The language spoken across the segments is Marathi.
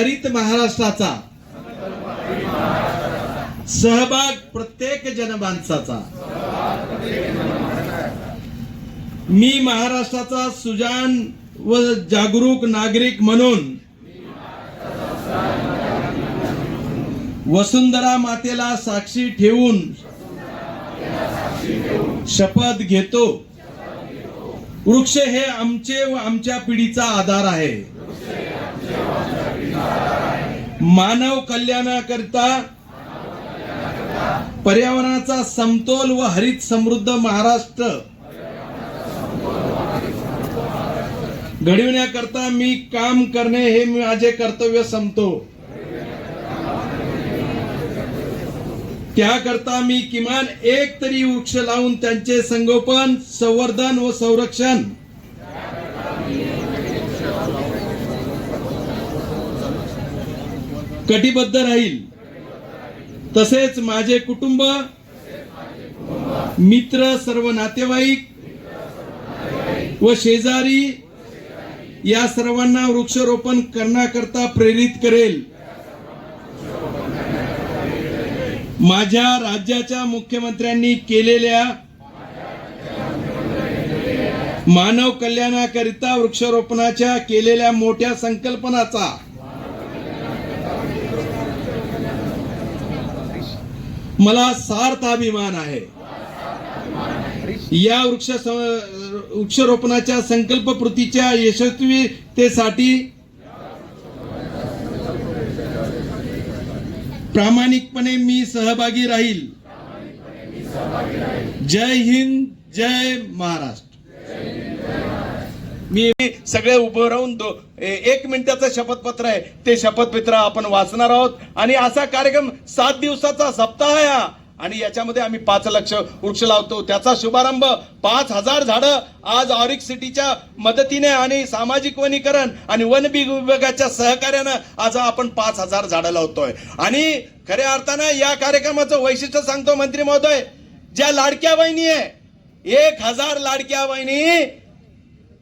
हरित महाराष्ट्राचा सहभाग प्रत्येक जनमानसाचा। मी महाराष्ट्राचा सुजाण व जागरूक नागरिक म्हणून वसुंधरा मातेला साक्षी ठेवून शपथ घेतो। वृक्ष हे आमचे व आमच्या पिढीचा आधार आहे। मानव कल्याणाकरिता पर्यावरणाचा समतोल व हरित समृद्ध महाराष्ट्र घडविण्याकरता मी काम करणे हे माझे कर्तव्य समजतो। त्याकरता मी किमान एक तरी वृक्ष लावून त्यांचे संगोपन, संवर्धन व संरक्षण कटिबद्ध राहील। तसेच माझे कुटुंब, मित्र, सर्व नातेवाईक व शेजारी या सर्वांना वृक्षारोपण करण्याकरता प्रेरित करेल। माझ्या राज्याच्या मुख्यमंत्र्यांनी केलेल्या मानव कल्याणाकरिता वृक्षारोपणाच्या केलेल्या मोठ्या संकल्पनाचा मला सार्थ अभिमान आहे। या वृक्षारोपणाच्या संकल्पपूर्तीच्या यशस्वीतेसाठी प्रामाणिकपणे मी सहभागी राहील। जय हिंद, जय महाराष्ट्र। मी सगळे उभं राहून 1 मिनिटाचं शपथपत्र आहे, ते शपथपत्र आपण वाचणार आहोत। आणि असा कार्यक्रम 7 दिवसाचा सप्ताह आहे हा, आणि याच्यामध्ये आम्ही 5 लाख वृक्ष लावतो। त्याचा शुभारंभ 5000 झाडं आज ऑरिक सिटीच्या मदतीने आणि सामाजिक वनीकरण आणि वन विभागाच्या सहकार्यानं आज आपण 5000 झाडं लावतोय। आणि खऱ्या अर्थानं या कार्यक्रमाचं वैशिष्ट्य सांगतो मंत्री महोदय, ज्या लाडक्या बहिणी आहे 1000 लाडक्या बहिणी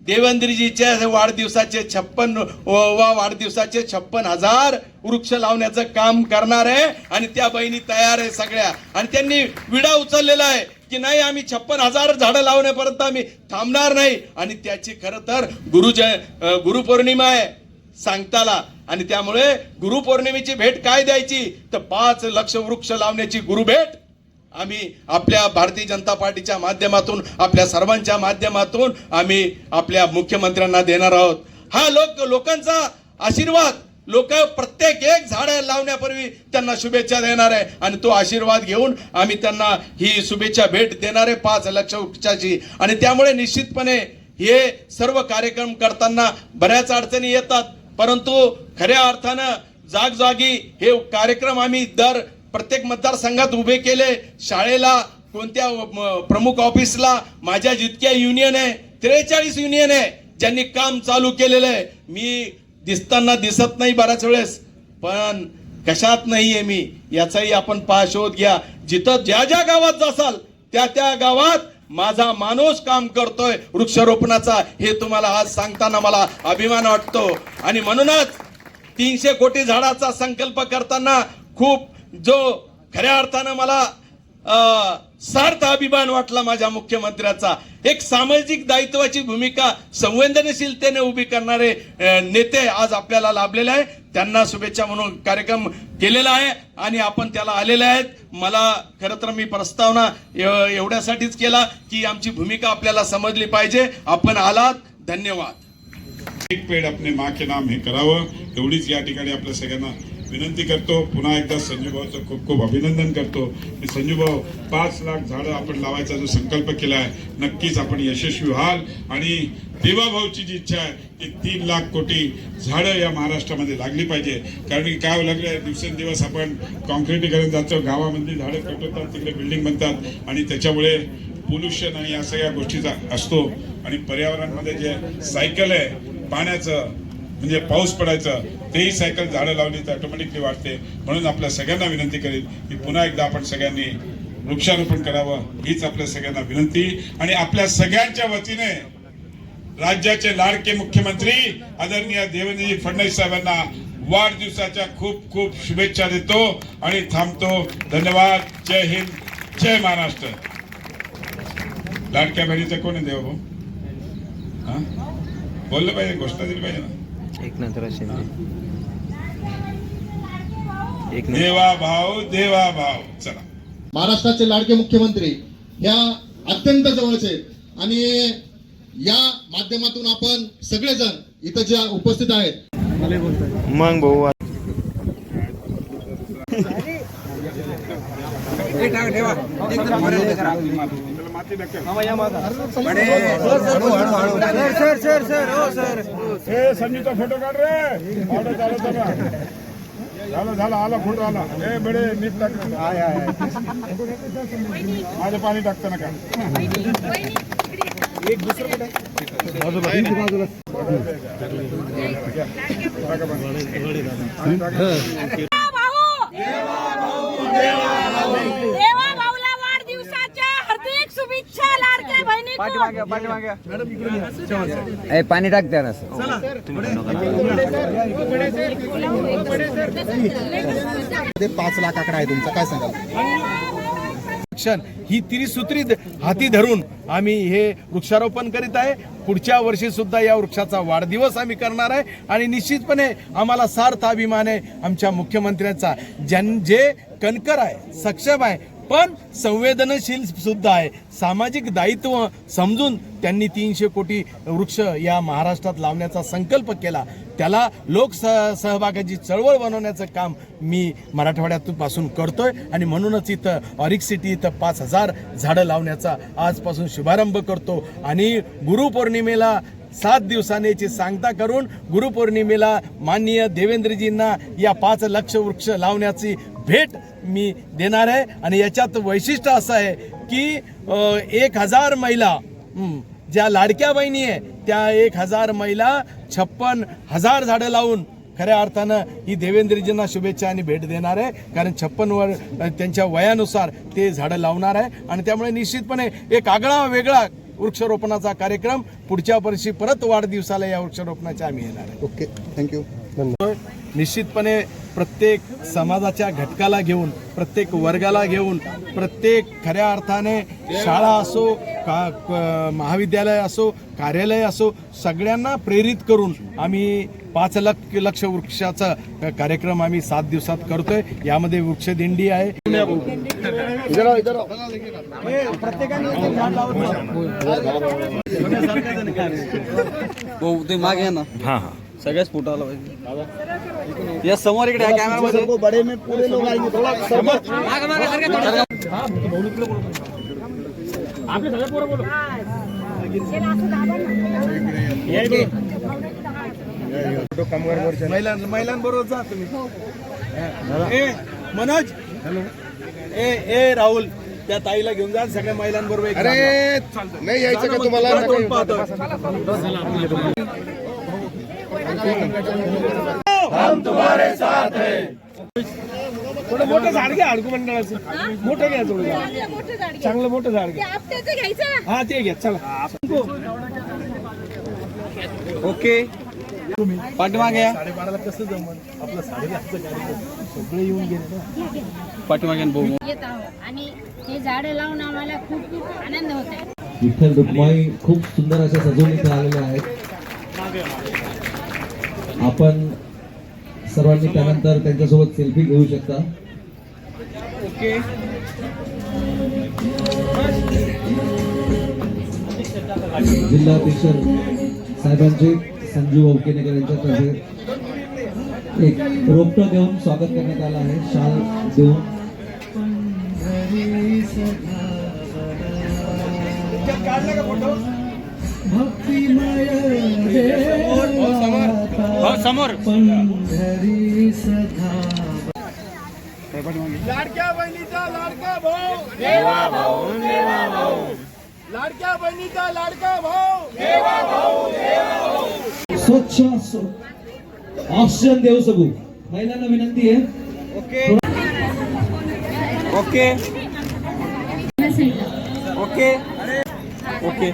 देवेंद्रजीच्या वाढदिवसाचे 56,000 वृक्ष लावण्याचं काम करणार आहे। आणि त्या बहिणी तयार आहे सगळ्या, आणि त्यांनी विडा उचललेला आहे की नाही, आम्ही 56,000 झाडं लावण्यापर्यंत आम्ही थांबणार नाही। आणि त्याची खरं तर गुरुपौर्णिमा आहे सांगताला, आणि त्यामुळे गुरुपौर्णिमेची भेट काय द्यायची तर 5 लाख वृक्ष लावण्याची गुरुभेट आम्ही आपल्या भारतीय जनता पार्टीच्या माध्यमातून, आपल्या सर्वांच्या माध्यमातून आम्ही आपल्या मुख्यमंत्र्यांना देणार आहोत। हा लोकांचा आशीर्वाद, लोक प्रत्येक एक झाड लावण्यापूर्वी त्यांना शुभेच्छा देणार आहे, आणि तो आशीर्वाद घेऊन आम्ही त्यांना ही शुभेच्छा भेट देणार आहे 5 लाख वृक्षाची। आणि त्यामुळे निश्चितपणे हे सर्व कार्यक्रम करताना बऱ्याच अडचणी येतात, परंतु खऱ्या अर्थानं जागजागी हे कार्यक्रम आम्ही प्रत्येक मतदारसंघात उभे केले। शाळेला, कोणत्या प्रमुख ऑफिसला, माझ्या जितक्या युनियन आहे 43 युनियन आहे ज्यांनी काम चालू केलेलं आहे। मी दिसताना दिसत नाही बऱ्याच वेळेस, पण कशात नाहीये मी याचाही आपण शोध घ्या। जिथं ज्या ज्या गावात जासाल त्या त्या गावात माझा माणूस काम करतोय वृक्षारोपणाचा, हे तुम्हाला आज सांगताना मला अभिमान वाटतो। आणि म्हणूनच 300 कोटी झाडाचा संकल्प करताना खूप जो खऱ्या अर्थानं मला सार्थ अभिमान वाटला माझ्या मुख्यमंत्र्याचा। एक सामाजिक दायित्वाची भूमिका संवेदनशीलतेने उभी करणारे नेते आज आपल्याला लाभलेले आहे। त्यांना शुभेच्छा म्हणून कार्यक्रम केलेला आहे आणि आपण त्याला आलेले आहेत। मला खरं तर मी प्रस्तावना एवढ्यासाठीच केला की आमची भूमिका आपल्याला समजली पाहिजे। आपण आलात, धन्यवाद। एक पेड़ अपने माँ के नाम हे करावं एवढीच या ठिकाणी आपल्या सगळ्यांना विनंती करतो। पुन्हा एकदा संजू भाऊचं खूप खूप अभिनंदन करतो की संजू भाऊ 5 लाख झाडं आपण लावायचा जो संकल्प केला आहे नक्कीच आपण यशस्वी व्हाल। आणि देवा भाऊची जी इच्छा आहे की 3 लाख कोटी झाडं या महाराष्ट्रामध्ये लागली पाहिजे, कारण की काय लागले दिवसेंदिवस आपण कॉन्क्रिटीकरण जातो, गावामध्ये झाडं कट होतात, तिकडे बिल्डिंग बनतात आणि त्याच्यामुळे पोल्युशन आणि या सगळ्या गोष्टीचा असतो। आणि पर्यावरणामध्ये जे सायकल आहे पाण्याचं म्हणजे पाऊस पडायचं तेही सायकल झाडं लावली तर ऑटोमॅटिकली वाढते। म्हणून आपल्या सगळ्यांना विनंती करेल की पुन्हा एकदा आपण सगळ्यांनी वृक्षारोपण करावं हीच आपल्या सगळ्यांना विनंती। आणि आपल्या सगळ्यांच्या वतीने राज्याचे लाडके मुख्यमंत्री आदरणीय देवेंद्रजी फडणवीस साहेबांना वाढदिवसाच्या खूप खूप शुभेच्छा देतो आणि थांबतो. धन्यवाद. जय हिंद, जय महाराष्ट्र. लाडक्या बहिणीचं कोण आहे देवा भाऊ? हा, बोललं पाहिजे, घोषणा दिली पाहिजे ना. एकनाथ शिंदे. देवा भाऊ, देवा भाऊ. चला, महाराष्ट्राचे लाडके मुख्यमंत्री ह्या अत्यंत जवळचे आहेत आणि या माध्यमातून आपण सगळेजण इथं ज्या उपस्थित आहेत मग भाऊ संजूचा फोटो काढ रे. झाला आला फोटो आला. ए बडे नीट टाक. माझं पाणी टाकतं नका. एक दुसरं पाणी टाक द्या ना. ते 5 लाख आकडा आहे तुमचा, काय सांगाल? ही त्रिसूत्री हाती धरून आम्ही हे वृक्षारोपण करीत आहे. पुढच्या वर्षी सुद्धा या वृक्षाचा वाढदिवस आम्ही करणार आहे आणि निश्चितपणे आम्हाला सार्थ अभिमान आहे आमच्या मुख्यमंत्र्यांचा, जे कणकर आहे, सक्षम आहे, पण संवेदनशील सुद्धा आहे. सामाजिक दायित्व समजून त्यांनी 300 कोटी वृक्ष या महाराष्ट्रात लावण्याचा संकल्प केला. त्याला सहभागाची चळवळ बनवण्याचं काम मी मराठवाड्यापासून करतोय आणि म्हणूनच इथं ऑरिक सिटी इथं 5000 झाडं लावण्याचा आजपासून शुभारंभ करतो आणि गुरुपौर्णिमेला 7 दिवसांची सांगता करून गुरुपौर्णिमेला माननीय देवेंद्रजींना या 5 लाख वृक्ष लावण्याची भेट मी देणार आहे. आणि याच्यात वैशिष्ट्य असं आहे की 1000 महिला ज्या लाडक्या बहिणी आहे त्या 1000 महिला 56,000 झाडं लावून खऱ्या अर्थानं ही देवेंद्रजींना शुभेच्छा आणि भेट देणार आहे. कारण 56 त्यांच्या वयानुसार ते झाडं लावणार आहे आणि त्यामुळे निश्चितपणे एक आगळा वेगळा वृक्षारोपणाचा कार्यक्रम पुढच्या वर्षी परत वाढदिवसाला या वृक्षारोपणाच्या आम्ही येणार आहे. Okay, thank you. निश्चितपणे प्रत्येक समाजाच्या घटकाला घेऊन, प्रत्येक वर्गाला घेऊन, प्रत्येक खऱ्या अर्थाने शाळा असो, महाविद्यालय असो, कार्यालय असो, सगळ्यांना प्रेरित करून आम्ही 5 लाख वृक्षाचा कार्यक्रम आम्ही 7 दिवसात करतोय. यामध्ये वृक्षदिंडी आहे. ते मागे ना. हा हा, सगळ्याच फोटो आला पाहिजे. या समोर इकडे कॅमेरा मध्ये बडे में पूरे लोग आएंगे. थोड़ा मागे मागे सरका. आपले सगळे पोरं बोलो. महिलांबरोबर जा तुम्ही. मनोज, ए राहुल, त्या ताईला घेऊन जा. सगळ्या महिलांबरोबर. अरे नाही यायचं का तुम्हाला? हम तुम्हारे साथ हैं. थोडं मोठं झाड घ्या, अडकू मंडळाचं मोठं घ्या, थोडं चांगलं मोठं झाड घ्या. हा ते घ्या. चला ओके. पाठीमागे या. 12:30ला कसं जमन आपलं 8:30चं कार्यक्रम सगळे येऊन गेले ना. पाठीमागे भाऊ येत आहोत आणि हे झाडं लावून आम्हाला खूप खूप आनंद होत आहे. विठ्ठल रुक्माई खूप सुंदर अशा सजवणीत आलेल्या आहेत. आपण सर्वांनी त्यानंतर त्यांच्यासोबत सेल्फी घेऊ शकता. ओके. जिल्हाधीश साहेबांचे संजू औकेनेकर यांच्यातर्फे एक रोपटं देऊन स्वागत करण्यात आलं आहे. शाल देऊन समोर. लाडक्या बहिणीचा लाडका भाऊ, देवा भाऊ, देवा भाऊ. लाडक्या बहिणीचा लाडका भाऊ, देवा भाऊ, देवा भाऊ. स्वच्छ ऑक्सिजन देऊ शकू. महिलांना विनंती आहे. Okay okay okay okay.